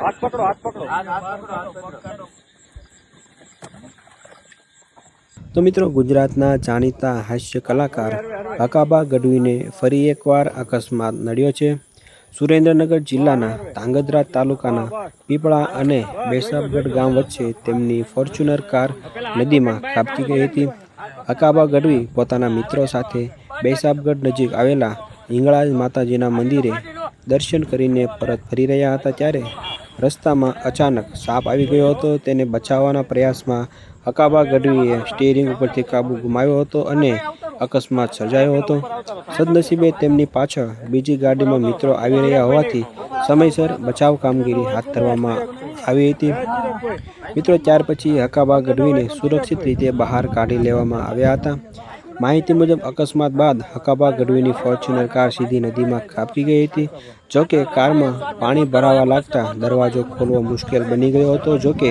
हाथ पकड़ो, हाथ पकड़ो। तो मित्रों, गुजरातना जाणीता हास्य कलाकार हकाबा गढ़वीने फरी एकवार अकस्मात नड्यो छे। सुरेन्द्रनगर जिल्लाना धांगध्रा तालुकाना पीपळा अने बेसाबगढ़ गाम वच्चे तेमनी फॉर्च्यूनर कार नदीमां खाबकी गई हती। हकाबा गढ़वी पोताना मित्रों साथे बेसाबगढ़ नजीक आवेला हिंगळाज माताजीना मंदिरे दर्शन करीने परत फरी रह्या हता त्यारे रस्तामां अचानक साप आवी गयो हतो। तेने बचाववाना प्रयासमां हकाबा गढ़वीए स्टीयरिंग उपरथी काबू गुमाव्यो हतो अने अकस्मात सर्जायो हतो। सदनसीबे तेमनी पाछळ बीजी गाડીમાં મિત્રો આવી રહ્યા હોવાથી સમયસર બચાવ કામગીરી હાથ ધરવામાં આવી હતી। મિત્રો, ત્યાર પછી હકાબા ગઢવીને સુરક્ષિત રીતે બહાર કાઢી લેવામાં આવ્યા હતા। માહિતી મુજબ અકસ્માત બાદ હકાબા ગઢવીની ફોર્ચ્યુનર કાર સીધી નદીમાં ખાબકી ગઈ હતી। જોકે કારમાં પાણી ભરાવા લાગતા દરવાજો ખોલવો મુશ્કેલ બની ગયો હતો। જોકે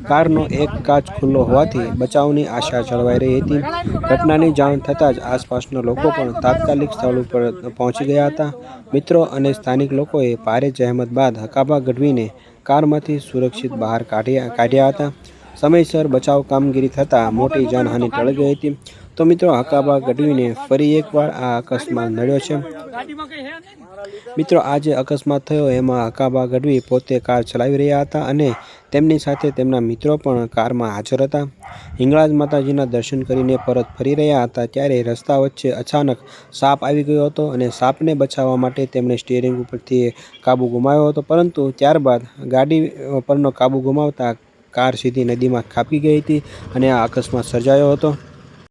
કારનો એક કાચ ખુલ્લો હોવાથી બચાવની આશા જળવાઈ રહી હતી। ઘટનાની જાણ થતાં જ આસપાસના લોકો પણ તાત્કાલિક સ્થળ ઉપર પહોંચી ગયા હતા। મિત્રો અને સ્થાનિક લોકોએ ભારે જહેમત બાદ હકાબા ગઢવીને કારમાંથી સુરક્ષિત બહાર કાઢ્યા હતા। સમયસર બચાવ કામગીરી થતાં મોટી જાનહાનિ ટળી ગઈ હતી। तो मित्रों, हकाबा गढ़वीने फरी एकवार आ अकस्मात नड्यो छे। मित्रों, आज अकस्मात थयो एमां हकाबा गढ़वी पोते कार चलावी रह्या हता अने तेमनी साथे तेमना मित्रों पण काરમાં हाजर હતા। हिंगळाज माताजीना दर्शन करीने परत फरी रह्या हता त्यारे रस्ता वच्चे अचानक साप આવી ગયો હતો અને સાપને બચાવવા માટે તેમણે સ્ટીયરિંગ ઉપરથી કાબુ ગુમાવ્યો હતો, પરંતુ ત્યારબાદ ગાડી પરનો કાબુ ગુમાવતા કાર સીધી નદીમાં ખાબકી ગઈ હતી અને આ અકસ્માત સર્જાયો હતો।